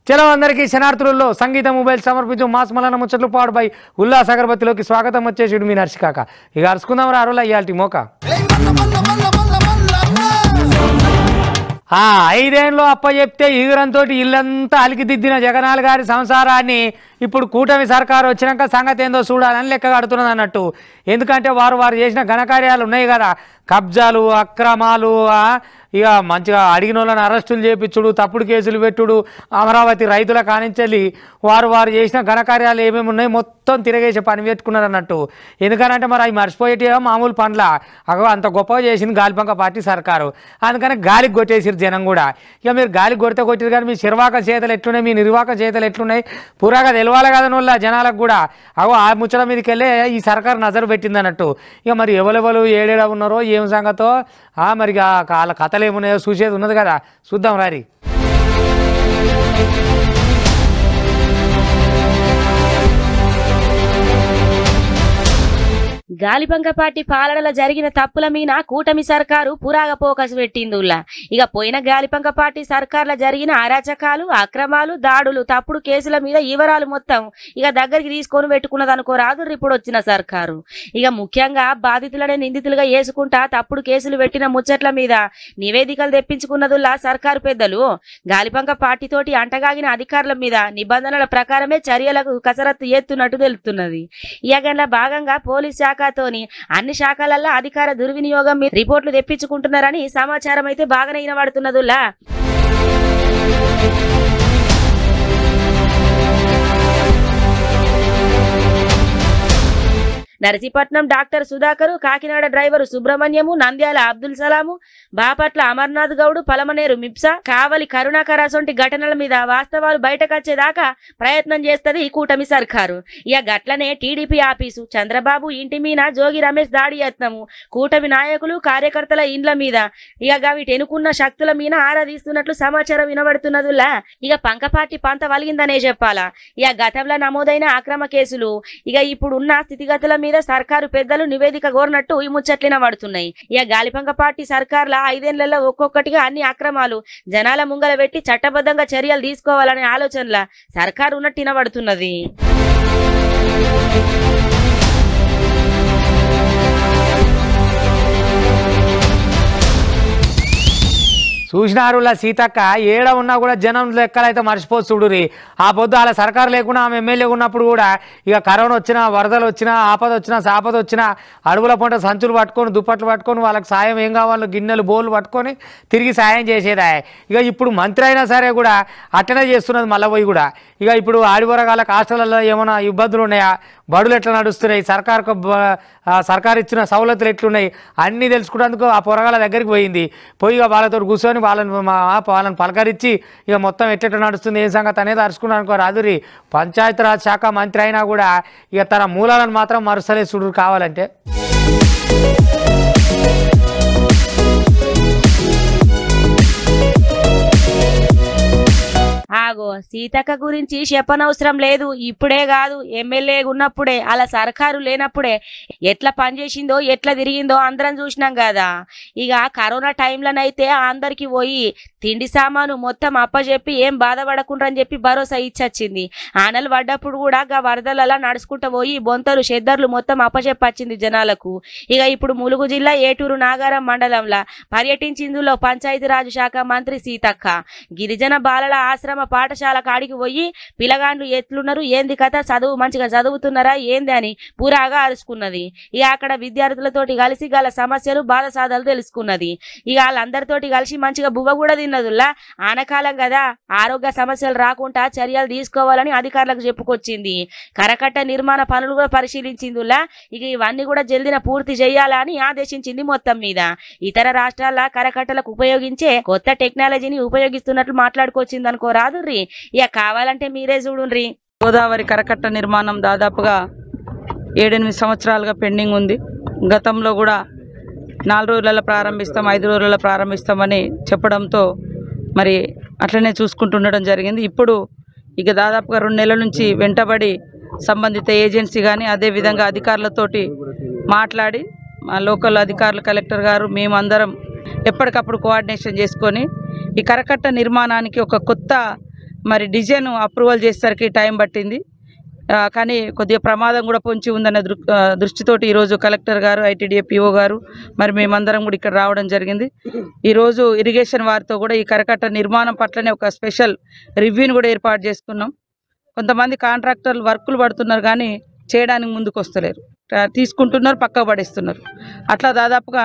చలో అందరికీ శనార్థులలో సంగీత మొబైల్ సమర్పించు మాస్ మలన ముచ్చట్లు పాడుపై ఉల్లాస్ అగరబత్తిలోకి స్వాగతం వచ్చేసిడు మీ నర్సికాక. ఇక అరుచుకుందాం రా అరుల ఇయాల్టి మోక. 5 ఏళ్ళు అప్ప చెప్తే ఈగురంతో ఇల్లంతా అలికిదిద్దిన జగనాల్ గారి సంసారాన్ని ఇప్పుడు కూటమి సర్కారు వచ్చినాక సంగతి ఏందో చూడాలని లెక్క కడుతున్నది అన్నట్టు. ఎందుకంటే వారు చేసిన ఘనకార్యాలు ఉన్నాయి కదా, కబ్జాలు అక్రమాలు, ఇక మంచిగా అడిగిన వాళ్ళని అరెస్టులు చేపించుడు, తప్పుడు కేసులు పెట్టుడు, అమరావతి రైతుల కానించెల్లి వారు చేసిన ఘనకార్యాలు ఏమేమి ఉన్నాయి మొత్తం తిరగేసి పని పెట్టుకున్నారు అన్నట్టు. ఎందుకనంటే మరి అవి మర్చిపోయేటి మామూలు పనుల అగో అంత గొప్పగా చేసింది గాలిపంక పార్టీ సర్కారు. అందుకని గాలికి కొట్టేసిరు జనం కూడా. ఇక మీరు గాలికి కొట్టిరు కానీ మీ నిర్వాహక చేతలు ఎట్లున్నాయి, మీ నిర్వాహక చేతలు ఎట్లున్నాయి పూరాగా తెలవాలి కదా వాళ్ళ జనాలకు కూడా. అగో ఆ ముచ్చట మీదకి వెళ్ళే ఈ సర్కారు నజరు పెట్టింది అన్నట్టు. ఇక మరి ఎవరెవరు ఏడేడ ఉన్నారో ఏం సంగతో మరి వాళ్ళ కథలు ఏమున్నాయో చూసేది ఉన్నది కదా, చూద్దాం రారి. గాలిపంక పార్టీ పాలనలో జరిగిన తప్పుల మీద కూటమి సర్కారు పురాగ ఫోకస్ పెట్టిందిలా. ఇక పోయిన గాలిపంక పార్టీ సర్కార్లో జరిగిన అరాచకాలు, అక్రమాలు, దాడులు, తప్పుడు కేసుల మీద వివరాలు మొత్తం ఇక దగ్గరికి తీసుకొని పెట్టుకున్నది అనుకోరాదు ఇప్పుడు వచ్చిన సర్కారు. ఇక ముఖ్యంగా బాధితులనే నిందితులుగా వేసుకుంటా తప్పుడు కేసులు పెట్టిన ముచ్చట్ల మీద నివేదికలు తెప్పించుకున్నదిలా సర్కారు పెద్దలు. గాలిపంక పార్టీతోటి అంటగాగిన అధికారుల మీద నిబంధనల ప్రకారమే చర్యలకు కసరత్తు చేస్తున్నట్టు తెలుస్తున్నది. ఇక భాగంగా పోలీస్ శాఖ తోని అన్ని శాఖలలో అధికార దుర్వినియోగం మీద రిపోర్టులు తెప్పించుకుంటున్నారని సమాచారం అయితే బాగానే వినబడుతున్నదిలా. నర్సీపట్నం డాక్టర్ సుధాకరు, కాకినాడ డ్రైవరు సుబ్రహ్మణ్యము, నంద్యాల అబ్దుల్ సలాము, బాపట్ల అమర్నాథ్ గౌడు, పలమనేరు మిప్సా, కావలి కరుణాకర్ అసొంటి ఘటనల మీద వాస్తవాలు బయటకొచ్చేదాకా ప్రయత్నం చేస్తది ఈ కూటమి సర్కారు. ఇక గట్లనే టీడీపీ ఆఫీసు, చంద్రబాబు ఇంటి మీద జోగి రమేష్ దాడి యత్నము, కూటమి నాయకులు కార్యకర్తల ఇండ్ల మీద ఇక వీటి ఎనుకున్న శక్తుల మీద ఆరాధిస్తున్నట్లు సమాచారం వినబడుతున్నదిలా. ఇక పంకపాటి పంత వలిగిందనే చెప్పాలా. ఇక గతంలో నమోదైన అక్రమ కేసులు ఇక ఇప్పుడున్న స్థితిగతుల మీద సర్కారు పెద్దలు నివేదిక కోరినట్టు ఈ ముచ్చట్లిన పడుతున్నాయి. ఇక గాలిపంక పార్టీ సర్కార్ల 5 ఏళ్లలో ఒక్కొక్కటిగా అన్ని అక్రమాలు జనాల ముంగల పెట్టి చట్టబద్ధంగా చర్యలు తీసుకోవాలనే ఆలోచనల సర్కారు ఉన్నట్టు వినబడుతున్నది. చూసినారులా సీతక్క ఏడ ఉన్నా కూడా జనం లెక్కలైతే మర్చిపోదు చూడురి. ఆ పొద్దు వాళ్ళ సర్కారు లేకుండా ఆమె ఎమ్మెల్యే ఉన్నప్పుడు కూడా ఇక కరోనా వచ్చినా, వరదలు వచ్చినా, ఆపద వచ్చినా, సాపద వచ్చినా అడుగుల పంట సంచులు పట్టుకొని, దుప్పట్లు పట్టుకొని వాళ్ళకి సాయం ఏం కావాలో గిన్నెలు బోళ్ళు పట్టుకొని తిరిగి సాయం చేసేదా. ఇక ఇప్పుడు మంత్రి అయినా సరే కూడా అట్టనే చేస్తున్నది మళ్ళీ పోయి కూడా. ఇక ఇప్పుడు ఆడివరగాళ్ళకి హాస్టల్లో ఏమైనా ఇబ్బందులు ఉన్నాయా, బడులు ఎట్లా నడుస్తున్నాయి, సర్కారు ఇచ్చిన సవలతులు ఎట్లున్నాయి అన్నీ తెలుసుకునేందుకు ఆ పొరగాళ్ళ దగ్గరికి పోయింది. పోయి వాళ్ళతో కూర్చొని వాళ్ళని పలకరించి ఇక మొత్తం ఎట్ట నడుస్తుంది ఏం సంగతి అనేది అరుచుకున్నాను అనుకో రాదురి. పంచాయతీరాజ్ శాఖ మంత్రి అయినా కూడా ఇక తన మూలాలను మాత్రం మరుసలే చూడు కావాలంటే. ఆగో సీతక్క గురించి చెప్పనవసరం లేదు. ఇప్పుడే కాదు, ఎమ్మెల్యే ఉన్నప్పుడే, అలా సర్కారు లేనప్పుడే ఎట్లా పనిచేసిందో, ఎట్లా తిరిగిందో అందరం చూసినాం కదా. ఇక కరోనా టైంలోనైతే అందరికి పోయి తిండి సామాను మొత్తం అప్పచెప్పి ఏం బాధపడకుండా అని చెప్పి భరోసా ఇచ్చొచ్చింది. ఆనలు పడ్డప్పుడు కూడా వరదలలా నడుచుకుంటూ పోయి బొంతలు షెద్దర్లు మొత్తం అప్పచెప్పచ్చింది జనాలకు. ఇక ఇప్పుడు ములుగు జిల్లా ఏటూరు నాగారం మండలంలో పర్యటించిందులో పంచాయతీరాజ్ శాఖ మంత్రి సీతక్క గిరిజన బాలల ఆశ్రమ పాఠశాల కాడికి పోయి పిల్లగాండ్లు ఎట్లున్నారు, ఏంది కథ, చదువు మంచిగా చదువుతున్నారా ఏంది అని పూరాగా అరుచుకున్నది. ఇక అక్కడ విద్యార్థులతోటి కలిసి గల సమస్యలు బాధ సాధలు తెలుసుకున్నది. ఇక వాళ్ళందరితోటి కలిసి మంచిగా బువ్వ కూడా తిన్నదుల్లా. ఆనకాలం కదా, ఆరోగ్య సమస్యలు రాకుండా చర్యలు తీసుకోవాలని అధికారులకు చెప్పుకొచ్చింది. కరకట్ట నిర్మాణ పనులు కూడా పరిశీలించిందిలా. ఇక ఇవన్నీ కూడా జల్దిన పూర్తి చేయాలని ఆదేశించింది. మొత్తం మీద ఇతర రాష్ట్రాల కరకట్టలకు ఉపయోగించే కొత్త టెక్నాలజీని ఉపయోగిస్తున్నట్లు మాట్లాడుకొచ్చింది అనుకో రాదుర్రి. ఇక కావాలంటే మీరే చూడుండ్రి. గోదావరి కరకట్ట నిర్మాణం దాదాపుగా 7-8 సంవత్సరాలుగా పెండింగ్ ఉంది. గతంలో కూడా 4 రోజులలో ప్రారంభిస్తాం, 5 రోజులలో ప్రారంభిస్తామని చెప్పడంతో మరి అట్లనే చూసుకుంటుండడం జరిగింది. ఇప్పుడు ఇక దాదాపుగా 2 నెలల నుంచి వెంటబడి సంబంధిత ఏజెన్సీ కానీ అదేవిధంగా అధికారులతోటి మాట్లాడి లోకల్ అధికారులు, కలెక్టర్ గారు, మేమందరం ఎప్పటికప్పుడు కోఆర్డినేషన్ చేసుకొని ఈ కరకట్ట నిర్మాణానికి ఒక కొత్త మరి డిజైన్ అప్రూవల్ చేసేసరికి టైం పట్టింది. కానీ కొద్దిగా ప్రమాదం కూడా పొంచి ఉందన్న దృష్టితోటి ఈరోజు కలెక్టర్ గారు, ఐటీడీఏ పిఓ గారు, మరి మేమందరం కూడా ఇక్కడ రావడం జరిగింది. ఈరోజు ఇరిగేషన్ వారితో కూడా ఈ కరకట్ట నిర్మాణం పట్లనే ఒక స్పెషల్ రివ్యూని కూడా ఏర్పాటు చేసుకున్నాం. కొంతమంది కాంట్రాక్టర్లు వర్కులు పడుతున్నారు కానీ చేయడానికి ముందుకు వస్తలేరు, తీసుకుంటున్నారు, పక్కకు పడేస్తున్నారు. అట్లా దాదాపుగా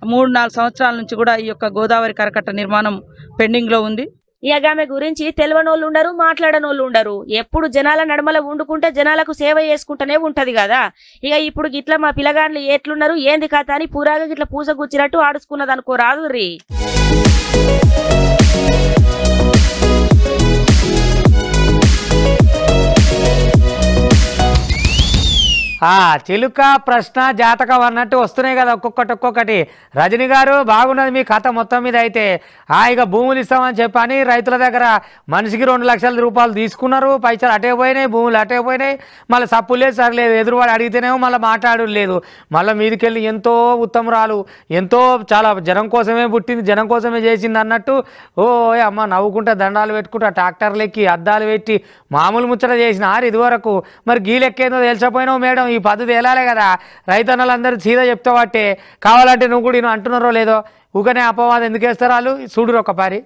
3-4 సంవత్సరాల నుంచి కూడా ఈ యొక్క గోదావరి కరకట్ట నిర్మాణం పెండింగ్లో ఉంది. ఇక ఆమె గురించి తెలియనోళ్ళు ఉండరు, మాట్లాడనోళ్ళు ఉండరు. ఎప్పుడు జనాల నడమల వండుకుంటే జనాలకు సేవ చేసుకుంటూనే ఉంటది కదా. ఇక ఇప్పుడు గిట్లా మా పిల్లగాండ్లు ఎట్లున్నారు ఏంది కథ అని పూరాగా గిట్లా పూస గుచ్చినట్టు ఆడుచుకున్నది అనుకో రాదు రీ. చిలుక ప్రశ్న జాతకం అన్నట్టు వస్తున్నాయి కదా ఒక్కొక్కటి. రజనీ గారు బాగున్నది మీ కథ మొత్తం మీద. అయితే ఇక భూములు ఇస్తామని చెప్పని రైతుల దగ్గర మనిషికి 2 లక్షల రూపాయలు తీసుకున్నారు, పైసలు అటే పోయినాయి, భూములు అటే పోయినాయి. మళ్ళీ సప్పు లేదు, సరిలేదు, ఎదురువాడు అడిగితేనేమో మళ్ళీ మాట్లాడు లేదు. మళ్ళీ మీదికెళ్ళి ఎంతో ఉత్తమరాలు, ఎంతో చాలా జనం కోసమే పుట్టింది, జనం కోసమే చేసింది అన్నట్టు అమ్మ నవ్వుకుంటా దండాలు పెట్టుకుంటా ట్రాక్టర్లెక్కి అద్దాలు పెట్టి మామూలు ముచ్చట చేసిన ఇదివరకు. మరి గీలెక్కేందో తెలిసిపోయినావు మేడం, ఈ పద్ధతి తేలాలే కదా. రైతన్నలందరూ సీదా చెప్తావట్టే, కావాలంటే నువ్వు కూడా అంటున్నారో లేదో, ఊకనే అపవాదం ఎందుకు వేస్తారు వాళ్ళు. చూడురు ఒక పారి.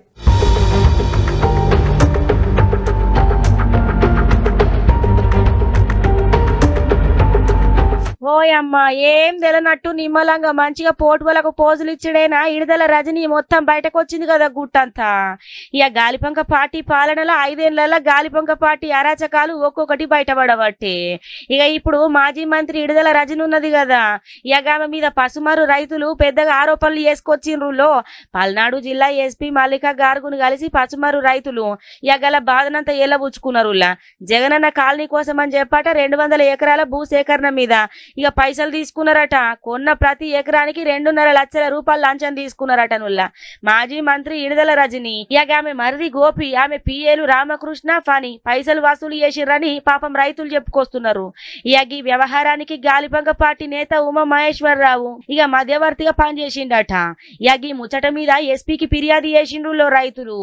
ఓయమ్మ ఏం తెలనట్టు నిమ్మలంగా మంచిగా పోటువలకు పోజులు ఇచ్చడేనా ఇడదల రజనీ మొత్తం బయటకు వచ్చింది కదా గుట్టంతా. ఇక గాలిపంక పార్టీ పాలనలో 5 ఏళ్లలో గాలిపంక పార్టీ అరాచకాలు ఒక్కొక్కటి బయటపడబట్టి ఇక ఇప్పుడు మాజీ మంత్రి ఇడదల రజనీ ఉన్నది కదా. ఇక ఆమె మీద పసుమారు రైతులు పెద్దగా ఆరోపణలు చేసుకొచ్చిండ్రులో. పల్నాడు జిల్లా ఎస్పీ మల్లికా గార్గును కలిసి పసుమారు రైతులు ఇక గల బాధనంతా ఎల్లబుచ్చుకున్నారు. జగనన్న కాలనీ కోసం అని చెప్పాట 200 ఎకరాల భూసేకరణ మీద ఇక పైసలు తీసుకున్నారట. కొన్న ప్రతి ఎకరానికి 2.5 లక్షల రూపాయలు లంచం తీసుకున్నారట. మాజీ మంత్రి ఇడదల రజనీ ఇక ఆమె మరిది గోపి, ఆమె పిఏలు రామకృష్ణ ఫని పైసలు వసూలు చేసిర్రని పాపం రైతులు చెప్పుకొస్తున్నారు. ఇక ఈ వ్యవహారానికి గాలిపంక పార్టీ నేత ఉమా మహేశ్వరరావు ఇక మధ్యవర్తిగా పనిచేసిండట. ఇక ఈ ముచ్చట మీద ఎస్పీకి ఫిర్యాదు చేసిండ్రులో రైతులు.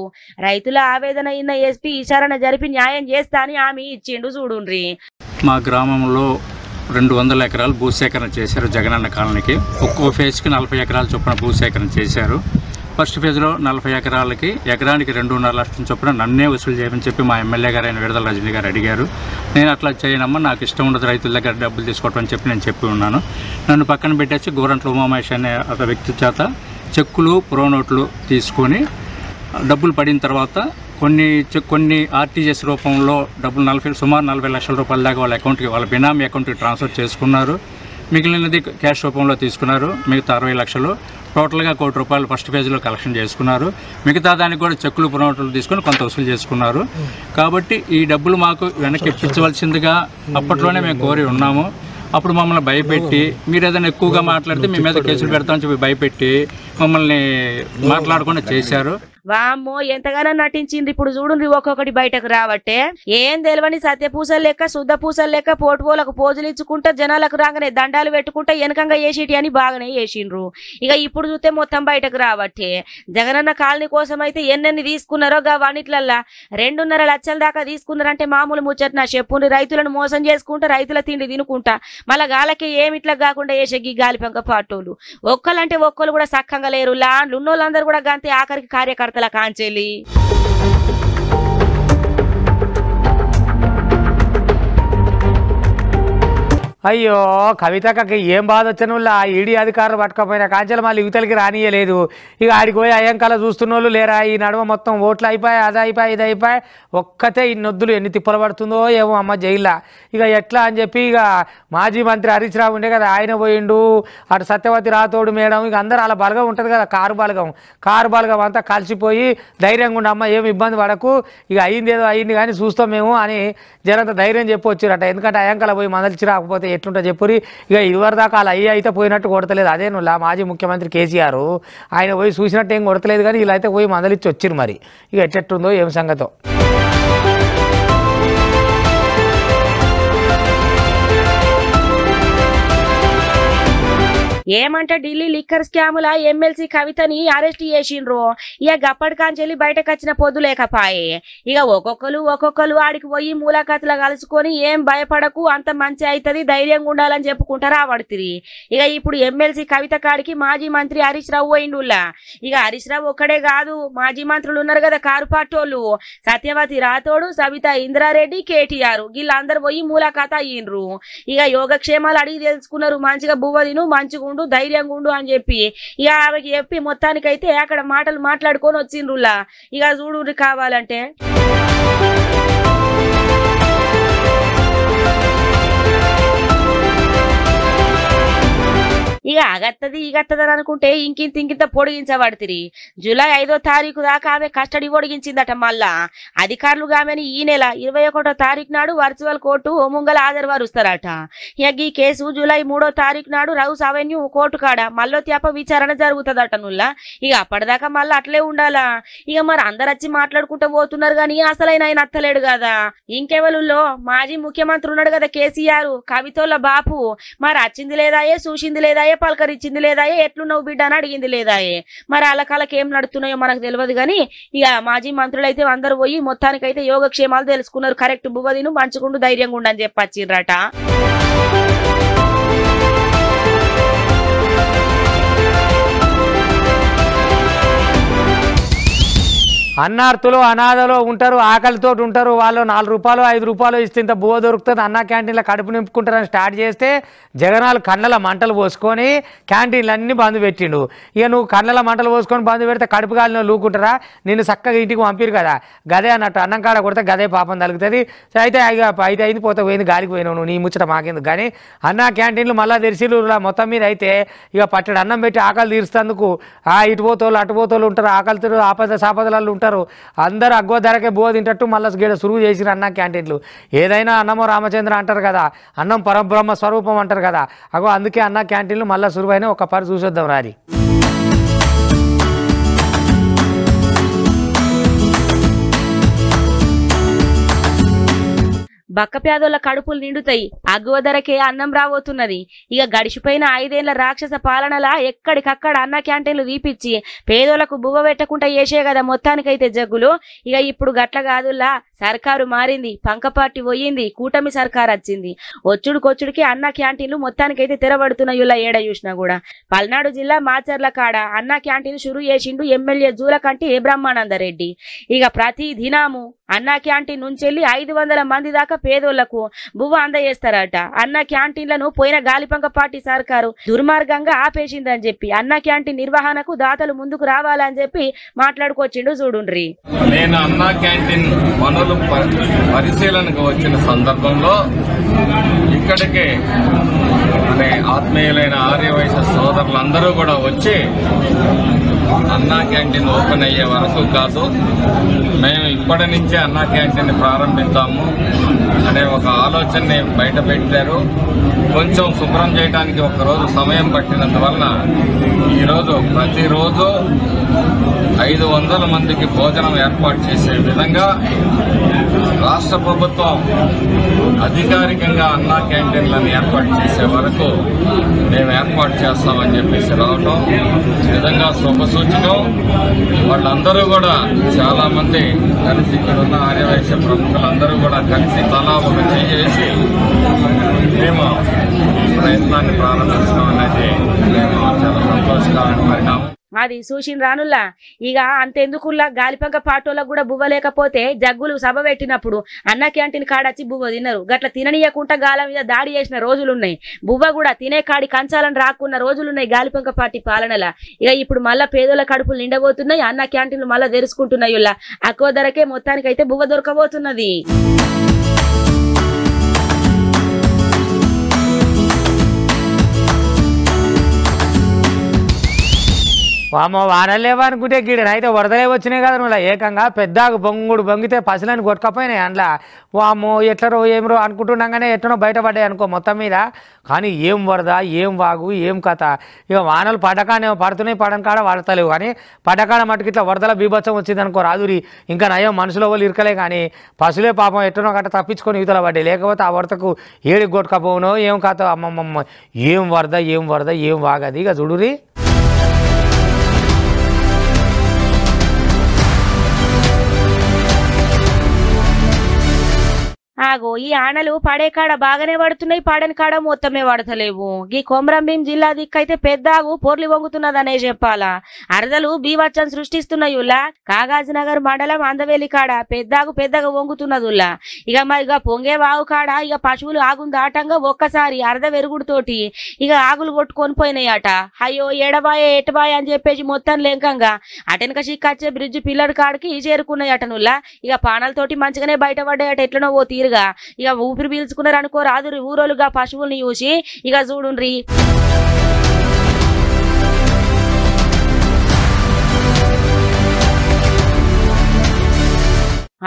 రైతుల ఆవేదన ఇన్న ఎస్పీ విచారణ జరిపి న్యాయం చేస్తా అని హామీ ఇచ్చిండు. చూడుండ్రి. మా గ్రామంలో 200 ఎకరాలు భూసేకరణ చేశారు జగనన్న కాలనీకి. ఒక్కో ఫేజ్కి 40 ఎకరాల చొప్పున భూసేకరణ చేశారు. ఫస్ట్ ఫేజ్లో 40 ఎకరాలకి ఎకరానికి 2.5 లక్షల చొప్పున నన్నే వసూలు చేయమని చెప్పి మా ఎమ్మెల్యే గారు అయిన విడదల రజనీ గారు అడిగారు. నేను అట్లా చేయనమ్మా, నాకు ఇష్టం ఉండదు రైతుల దగ్గర డబ్బులు తీసుకోవటం అని చెప్పి నేను చెప్పి ఉన్నాను. నన్ను పక్కన పెట్టేసి గోరంట్ల ఉమామహేష్ అనే ఒక వ్యక్తి చేత చెక్కులు, పురోనోట్లు తీసుకొని డబ్బులు పడిన తర్వాత కొన్ని ఆర్టీజీఎస్ రూపంలో డబ్బులు సుమారు 40 లక్షల రూపాయల దాకా వాళ్ళ అకౌంట్కి, వాళ్ళ బినామీ అకౌంట్కి ట్రాన్స్ఫర్ చేసుకున్నారు. మిగిలినది క్యాష్ రూపంలో తీసుకున్నారు. మిగతా 60 లక్షలు టోటల్గా 1 కోటి రూపాయలు ఫస్ట్ ఫేజ్లో కలెక్షన్ చేసుకున్నారు. మిగతా దానికి కూడా చెక్కులు, పురోనోట్లు తీసుకొని కొంత వసూలు చేసుకున్నారు. కాబట్టి ఈ డబ్బులు మాకు వెనక్కి ఇప్పించవలసిందిగా అప్పట్లోనే మేము కోరి ఉన్నాము. అప్పుడు మమ్మల్ని భయపెట్టి మీరు ఏదైనా ఎక్కువగా మాట్లాడితే మీ మీద కేసులు పెడతామని చెప్పి భయపెట్టి మమ్మల్ని మాట్లాడకుండా చేశారు. వామ్మో ఎంతగానో నటించింది. ఇప్పుడు చూడండి ఒక్కొక్కటి బయటకు రావట్టే. ఏం తెలియని సత్యపూసలు లెక్క, శుద్ధ పూసలు లెక్క పోటుపోలకు పోజులు ఇచ్చుకుంటా జనాలకు రాగానే దండాలు పెట్టుకుంటా వెనకంగా వేసేటి అని బాగానే వేసిండ్రు. ఇక ఇప్పుడు చూస్తే మొత్తం బయటకు రావట్టే. జగనన్న కాలనీ కోసం అయితే ఎన్నెన్ని తీసుకున్నారో వానిట్లల్లా 2.5 లక్షల దాకా తీసుకున్నారంటే మామూలు ముచ్చట చెప్పుండి. రైతులను మోసం చేసుకుంటా, రైతుల తిండి తినుకుంటా మళ్ళా గాలకి ఏమిట్లా కాకుండా వేసే ఈ గాలిపంక పాటోళ్ళు ఒక్కలంటే ఒక్కరు కూడా సక్కంగా లేరు. లాండ్లు ఉన్నోళ్ళందరూ కూడా గంతే ఆఖరికి కార్యకర్తల కాంచెలి. అయ్యో కవితకి ఏం బాధ వచ్చాను. ఆ ఈడీ అధికారులు పట్టుకపోయినా కాంచెలు మళ్ళీ యువతలకి రానియలేదు. ఇక ఆడికి పోయి అయ్యంకాల చూస్తున్న వాళ్ళు లేరా. ఈ నడుమ మొత్తం ఓట్లు అయిపోయి, అది అయిపోయి, ఇది అయిపోయి, ఒక్కతే ఇన్నొద్దులు ఎన్ని తిప్పలు పడుతుందో ఏమో అమ్మ జైల్లో. ఇక ఎట్లా అని చెప్పి ఇక మాజీ మంత్రి హరీష్ రావు ఉండే కదా, ఆయన పోయిండు. అటు సత్యవతి రాథోడు మేడం, ఇక అందరూ అలా బలగం ఉంటుంది కదా, కారు బలగం అంతా కలిసిపోయి ధైర్యంగా ఉండి అమ్మ ఏమి ఇబ్బంది పడకు, ఇక అయింది ఏదో అయింది కానీ చూస్తాం మేము అని జనంత ధైర్యం చెప్పి వచ్చిరట. ఎందుకంటే అయ్యంకాల పోయి మందలిచి రాకపోతే ఎట్లుంటా చెప్పురి. ఇక ఇదివరకు దాకా అలా అయితే పోయినట్టు కొడతలేదు. అదే నువ్వు మాజీ ముఖ్యమంత్రి కేసీఆర్ ఆయన పోయి చూసినట్టు ఏం కొడతలేదు కానీ వీళ్ళైతే పోయి మందలిచ్చి వచ్చిరు. మరి ఇక ఎట్టెట్టుందో ఏం సంగతో. ఏమంటే ఢిల్లీ లిక్కర్ స్కాముల ఎమ్మెల్సీ కవితని అరెస్ట్ చేసిండ్రు. ఇక గప్పటికాంచెల్లి బయటకు వచ్చిన పొద్దు లేకపాయే. ఇక ఒక్కొక్కరు ఆడికి పోయి మూలకథలు కలుసుకొని ఏం భయపడకు అంత మంచి అవుతుంది ధైర్యంగా ఉండాలని చెప్పుకుంటారా ఆవడుతుంది. ఇక ఇప్పుడు ఎమ్మెల్సీ కవిత కాడికి మాజీ మంత్రి హరీష్ రావు పోయిండుల్లా. ఇక హరీష్ రావు ఒక్కడే కాదు, మాజీ మంత్రులు ఉన్నారు కదా కారుపాటోళ్ళు, సత్యవతి రాథోడు, సబితా ఇంద్రారెడ్డి, కేటీఆర్ వీళ్ళందరూ పోయి మూలకథ అయ్యిండ్రు. ఇక యోగక్షేమాలు అడిగి తెలుసుకున్నారు. మంచిగా బువ్వదిను, మంచిగుండు, ధైర్యంగా ఉండు అని చెప్పి ఇక ఆమెకి చెప్పి మొత్తానికైతే అక్కడ మాటలు మాట్లాడుకొని వచ్చిండ్రులా. ఇక చూడు కావాలంటే ఇక అగత్తది అనుకుంటే ఇంకింత పొడిగించబడుతుంది. జూలై 5వ తారీఖు దాకా ఆమె కస్టడీ పొడిగించిందట. మళ్ళా అధికారులు ఆమెను ఈ నెల 21వ తారీఖు నాడు వర్చువల్ కోర్టు ముంగల హాజరుపరుస్తారట. ఇక ఈ కేసు జూలై 3వ తారీఖు నాడు రౌస్ అవెన్యూ కోర్టు కాడ మళ్ళొత్యాప విచారణ జరుగుతుందట. నుల్లా ఇక అప్పటిదాకా మళ్ళీ అట్లే ఉండాలా. ఇక మరి అందరు వచ్చి మాట్లాడుకుంటూ పోతున్నారు కానీ అసలైన ఆయన అత్తలేడు కదా. ఇంకెవరులో మాజీ ముఖ్యమంత్రి ఉన్నాడు కదా కేసీఆర్, కవితోళ్ళ బాపు, మరి వచ్చింది లేదాయే, చూసింది లేదాయే, పలకరించింది లేదాయే, ఎట్లున్నావు బిడ్డ అని అడిగింది లేదాయే. మరి వాళ్ళకి ఏం నడుతున్నాయో మనకు తెలియదు కానీ ఇక మాజీ మంత్రులు అయితే అందరూ పోయి మొత్తానికైతే యోగక్షేమాలు తెలుసుకున్నారు. కరెక్ట్ బువ్వదిను, మంచుకుండు, ధైర్యంగా ఉండని చెప్పచ్చిర్రట. అన్నార్థులు అనాథలో ఉంటారు, ఆకలితో ఉంటారు. వాళ్ళు 4 రూపాయలు 5 రూపాయలు ఇస్తే ఇంత బువ్వ దొరుకుతుంది, అన్న క్యాంటీన్లో కడుపు నింపుకుంటారని స్టార్ట్ చేస్తే జగనాలు కళ్ళల మంటలు పోసుకొని క్యాంటీన్లు అన్నీ బంద్ పెట్టిండు. ఇక నువ్వు కళ్ళల మంటలు పోసుకొని బంద్ పెడితే కడుపు కాలిన లూకుంటారా? నిన్ను చక్కగా ఇంటికి పంపిరు కదా, గదే అన్నట్టు అన్నం కాడ కొడితే గదే పాపం తలుగుతుంది. అయితే అయితే అయింది పోతే పోయింది, గాలికి పోయినావు నువ్వు, నీ ముచ్చట మాకెందుకు. కానీ అన్న క్యాంటీన్లు మళ్ళీ తెరిచిలు మొత్తం మీద. అయితే ఇక పట్టడి అన్నం పెట్టి ఆకలి తీరుస్తందుకు ఇటు పోతోళ్ళు అటు పోతోళ్ళు ఉంటారు, ఆకలితో ఆపద సాపదలలో ఉంటారు. అందరూ అగ్గో ధరకే బువ్వ తింటట్టు మళ్ళీ గీడ సురువు చేసిరు అన్న క్యాంటీన్లు. ఏదైనా అన్నమో రామచంద్ర అంటారు కదా, అన్నం పరబ్రహ్మ స్వరూపం అంటారు కదా, అగో అందుకే అన్న క్యాంటీన్లు మళ్ళీ సురువైన ఒక పరి చూసొద్దాం రాది. బక్క పేదోళ్ళ కడుపులు నిండుతాయి, అగ్గువ ధరకే అన్నం రాబోతున్నది. ఇక గడిచిపోయిన 5 ఏళ్ల రాక్షస పాలనలా ఎక్కడికక్కడ అన్న క్యాంటీన్లు తీపిచ్చి పేదోళ్లకు బువ్వ పెట్టకుండా చేసే కదా మొత్తానికైతే జగ్గులు. ఇక ఇప్పుడు గట్ల కాదుల్లా, సర్కారు మారింది, పంకపార్టీ పోయింది, కూటమి సర్కారు వచ్చింది. వచ్చుడికొచ్చుడికి అన్న క్యాంటీన్లు మొత్తానికైతే తెరబడుతున్నాయి. ఇలా ఏడ చూసినా కూడా పల్నాడు జిల్లా మాచర్ల కాడ అన్న క్యాంటీన్ షురు చేసిండు ఎమ్మెల్యే జూలకంటి బ్రహ్మానందరెడ్డి. ఇక ప్రతి దినాము అన్న క్యాంటీన్ నుంచి 500 మంది దాకా పేదోళ్లకు బువ్వ అందజేస్తారట. అన్న క్యాంటీన్లను పోయిన గాలిపంక పార్టీ సర్కారు దుర్మార్గంగా ఆపేసిందని చెప్పి అన్న క్యాంటీన్ నిర్వహణకు దాతలు ముందుకు రావాలని చెప్పి మాట్లాడుకొచ్చిండు. చూడుండ్రి. నేను అన్న క్యాంటీన్ పనులు పరిశీలనకు వచ్చిన సందర్భంలో ఇక్కడికి ఆత్మీయులైన ఆర్యవైశ్య సోదరులందరూ కూడా వచ్చి అన్నా క్యాంటీన్ ఓపెన్ అయ్యే వరకు కాదు, మేము ఇప్పటి నుంచే అన్నా క్యాంటీన్ ప్రారంభిద్దాము అనే ఒక ఆలోచనని బయట పెట్టారు. కొంచెం శుభ్రం చేయడానికి ఒకరోజు సమయం పట్టినందువలన ఈరోజు ప్రతిరోజు 500 మందికి భోజనం ఏర్పాటు చేసే విధంగా రాష్ట్ర ప్రభుత్వం అధికారికంగా అన్నా క్యాంటీన్లను ఏర్పాటు చేసే వరకు మేము ఏర్పాటు చేస్తామని చెప్పేసి రావటం నిజంగా శుభసూచకం. వాళ్ళందరూ కూడా చాలా మంది కలిసి ఇక్కడ ఉన్న ఆర్యవైశ్య ప్రముఖులందరూ కూడా కలిసి తలా ఒక చేసి మేము ప్రయత్నాన్ని ప్రారంభించడం అనేది మేము చాలా సంతోషకరమైన పరిణామం. అది చూసిన రానుల్లా. ఇక అంతెందుకుల్లా గాలిపంక పాటోళ్ళకు కూడా బువ్వ లేకపోతే జగ్గులు సభ పెట్టినప్పుడు అన్న క్యాంటీన్ కాడచ్చి బువ్వ తిన్నారు. గట్ల తిననీయకుండా గాల మీద దాడి చేసిన రోజులున్నాయి. బువ్వ కూడా తినే కాడి కంచాలను రాకున్న రోజులున్నాయి గాలిపంక పార్టీ పాలనలా. ఇక ఇప్పుడు మళ్ళా పేదోళ్ళ కడుపులు నిండబోతున్నాయి, అన్న క్యాంటీన్లు మళ్ళా తెరుచుకుంటున్నాయి. అక్కువ ధరకే మొత్తానికైతే బువ్వ దొరకబోతున్నది. వామో వానలు లేవనుకుంటే గీడన అయితే వరదలే వచ్చినాయి కదా నువ్వు ఏకంగా పెద్దగా బొంగుడు బొంగితే పసులని కొట్టుకపోయినాయి అందులో వామో ఎట్లరో ఏమరో అనుకుంటుండగానే ఎట్లనో బయటపడ్డాయి అనుకో మొత్తం మీద కానీ ఏం వరద ఏం వాగు ఏం కథ ఇక వానలు పడకానేమో పడుతున్నాయి పడనకాడ పడతలేవు కానీ పడకాడ మటుకు ఇట్లా వరదల బీభత్సం వచ్చింది అనుకో రాదురి ఇంకా నయం మనుషుల వాళ్ళు ఇరకలే కానీ పసులే పాపం ఎట్లనో గట్ట తప్పించుకొని యువతల పడ్డాయి లేకపోతే ఆ వరదకు ఏడికి కొట్టుకపోనో ఏం కథ అమ్మమ్మమ్మ ఏం వరద ఏం వాగది ఇక చూడురి ఆగో ఈ ఆనలు పడే కాడ బాగానే పడుతున్నాయి పడని కాడ మొత్తమే పడతలేవు ఈ కొమరంభీం జిల్లా దిక్కైతే పెద్దాగు పొర్లి వంగుతున్నదనే చెప్పాలా అరదలు బీవచ్చం సృష్టిస్తున్నాయుల్లా కాగాజనగర్ మండలం అందవేలి కాడ పెద్దగా వంగుతున్నదుల్లా ఇక పొంగే వాగు కాడ ఇక పశువులు ఆగును దాటంగా ఒక్కసారి అరద వెరుగుడుతోటి ఇక ఆగులు కొట్టుకొని పోయినాయట అయ్యో ఎటబాయ అని చెప్పేసి మొత్తం లేకంగా అటెనక చిక్కచ్చే బ్రిడ్జ్ పిల్లర్ కాడికి చేరుకున్నాయటనుల్లా ఇక పానాలతోటి మంచిగానే బయటపడ్డాయట ఎట్లనో ఓ తీరుగా ఇక ఊపిరి పీల్చుకున్నారు అనుకో రాదు ఊరోలుగా పశువుల్ని చూసి ఇక చూడుండ్రి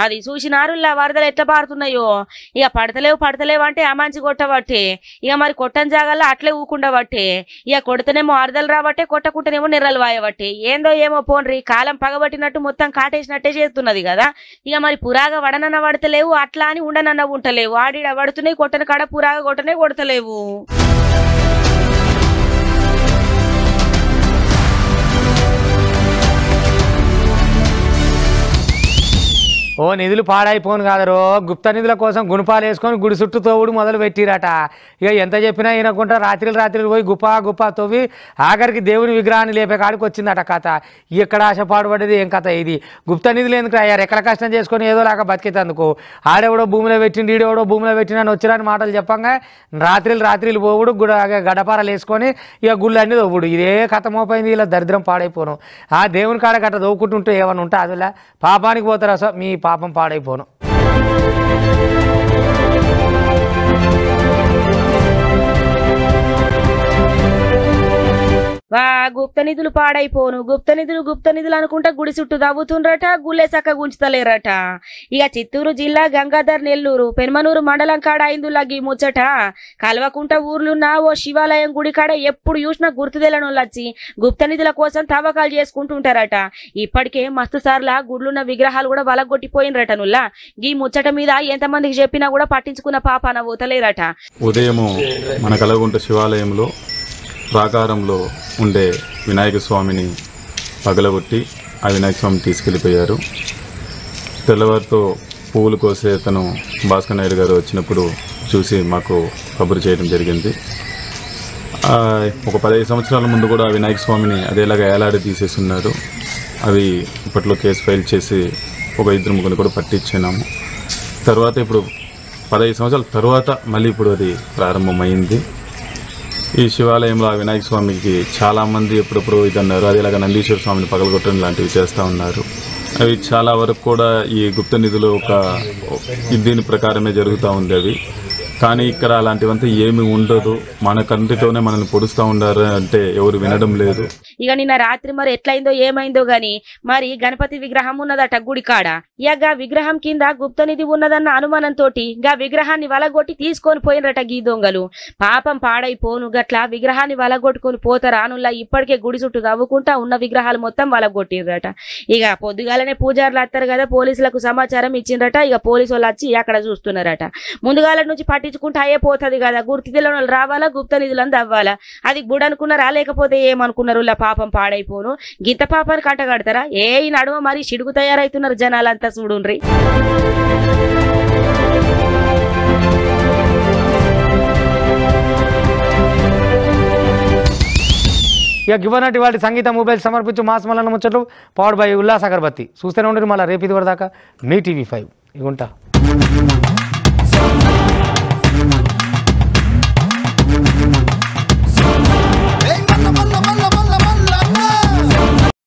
అది చూసినారుల్లా వరదలు ఎట్లా పారుతున్నాయో ఇక పడతలేవు అంటే అమాంచి కొట్టబట్టే ఇక మరి కొట్టని జాగాల్లో అట్లే ఊకుండబట్టే ఇక కొడితేనేమో అరదలు రాబట్టే కొట్టకుంటేనేమో నెర్రలు వాయబట్టే ఏందో ఏమో పోన్రి కాలం పగబట్టినట్టు మొత్తం కాటేసినట్టే చేస్తున్నది కదా ఇక మరి పురాగా వడనన్న పడతలేవు అట్లా అని ఉండనన్న ఉంటలేవు ఆడిడ పడుతున్నాయి కొట్టని కాడ పురాగా కొట్టనే కొడతలేవు ఓ నిధులు పాడైపోను కాదరో గుప్త నిధుల కోసం గుణపాలు వేసుకొని గుడి చుట్టూ తోవుడు మొదలు పెట్టిరట ఇక ఎంత చెప్పినా వినకుండా రాత్రులు పోయి గుప్పా తవ్వి ఆఖరికి దేవుని విగ్రహాన్ని లేపే కాడికి వచ్చిందట కథ ఎక్కడ ఆశ పాడుపడేది ఏం కథ ఇది గుప్త నిధులు ఎందుకు అయ్యారు ఎక్కడ కష్టం చేసుకొని ఏదో లాగా బతికేతందుకు ఆడెవడో భూమిలో పెట్టిండు ఈడెవడో భూమిలో పెట్టినని వచ్చిరని మాటలు చెప్పంగా రాత్రులు పోవుడు గడపారాలు వేసుకొని ఇక గుళ్ళు అన్నీ తవ్వుడు ఇదే కథ మోపోయింది ఇలా దరిద్రం పాడైపోను ఆ దేవుని కాడ గట్ట తవ్వుకుంటుంటే ఏమన్నా ఉంటే అదిలా పాపానికి పోతారా సో మీ పాపం పాడైపోను వా గుప్త నిధులు పాడైపోను గుప్త నిధులు అనుకుంటా గుడి చుట్టూ దవ్వుతుండ్రట గుళ్ళే చక్క గుంచుతలేరట ఇక చిత్తూరు జిల్లా గంగాధర్ నెల్లూరు పెన్మనూరు మండలం కాడ అయిందులాగి ముచ్చట కల్వకుంట ఊర్లున్న ఓ శివాలయం గుడి కాడ ఎప్పుడు చూసినా గుర్తుదెలనోళ్ళు వచ్చి గుప్త నిధుల కోసం తవ్వకాలు చేసుకుంటుంటారట ఇప్పటికే మస్తు సార్ల గుడ్లున్న విగ్రహాలు కూడా వలగొట్టిపోయినరట నుల్లా ఈ ముచ్చట మీద ఎంతమందికి చెప్పినా కూడా పట్టించుకున్న పాపాన పోతలేరట ఉదయము మన కల్వకుంట శివాలయంలో ప్రాకారంలో ఉండే వినాయక స్వామిని పగలగొట్టి ఆ వినాయక స్వామిని తీసుకెళ్ళిపోయారు. తెల్లవారితో పువ్వులు కోసే తను భాస్కర్ నాయుడు గారు వచ్చినప్పుడు చూసి మాకు కబురు చేయడం జరిగింది. ఒక 15 సంవత్సరాల ముందు కూడా వినాయక స్వామిని అదేలాగా ఏలాడి తీసేస్తున్నారు. అవి ఇప్పట్లో కేసు ఫైల్ చేసి ఒక 2-3 కూడా పట్టించినాము. తర్వాత ఇప్పుడు 15 సంవత్సరాల తర్వాత మళ్ళీ ఇప్పుడు అది ప్రారంభమైంది. ఈ శివాలయంలో ఆ వినాయక స్వామికి చాలామంది ఎప్పుడప్పుడు ఇదన్నారు. అదేలాగా నందీశ్వర స్వామిని పగలగొట్టడం లాంటివి చేస్తూ ఉన్నారు. అవి చాలా వరకు కూడా ఈ గుప్త నిధులు దీని ప్రకారమే జరుగుతూ ఉంది అవి. కానీ ఇక్కడ అలాంటివంతా ఏమి ఉండదు. మన కంటితోనే మనల్ని పొడుస్తూ ఉండారు అంటే ఎవరు వినడం లేదు. ఇక నిన్న రాత్రి మరి ఎట్లయిందో ఏమైందో గాని మరి గణపతి విగ్రహం ఉన్నదట గుడి కాడ. ఇక విగ్రహం కింద గుప్త నిధి ఉన్నదన్న అనుమానంతో గా విగ్రహాన్ని వలగొట్టి తీసుకొని పోయినరట గీ దొంగలు. పాపం పాడైపోను గట్లా విగ్రహాన్ని వలగొట్టుకొని పోతారానుల్లా ఇప్పటికే గుడి చుట్టూ తవ్వుకుంటా ఉన్న విగ్రహాలు మొత్తం వలగొట్టిరట. ఇక పొద్దుగాలనే పూజారులు వస్తారు కదా, పోలీసులకు సమాచారం ఇచ్చిండ్రట. ఇక పోలీసు వాళ్ళు వచ్చి అక్కడ చూస్తున్నారట. ముందుగాల నుంచి పట్టించుకుంటే అయ్యే పోతుంది కదా, గుర్తు తెలియని రావాలా గుప్త నిధులను తవ్వాలా. అది గుడి అనుకున్నారా లేకపోతే ఏమనుకున్నారు? పాపం పాడైపోను గింత పాపాన్ని కంటగడతారా? ఈ నడుమ మరి చిడుగు తయారైతున్నారు జనాలంతా చూడుండ్రి. ఇక గివనటి వాటి సంగీత మొబైల్ సమర్పించు మాసమలను ముచ్చట్లు పవర్డ్ బై ఉల్లాస్ అగర్బత్తి. చూస్తూనే ఉండరు మళ్ళీ రేపు ఇది వరదాకా మీ TV5 ఇగుంటా.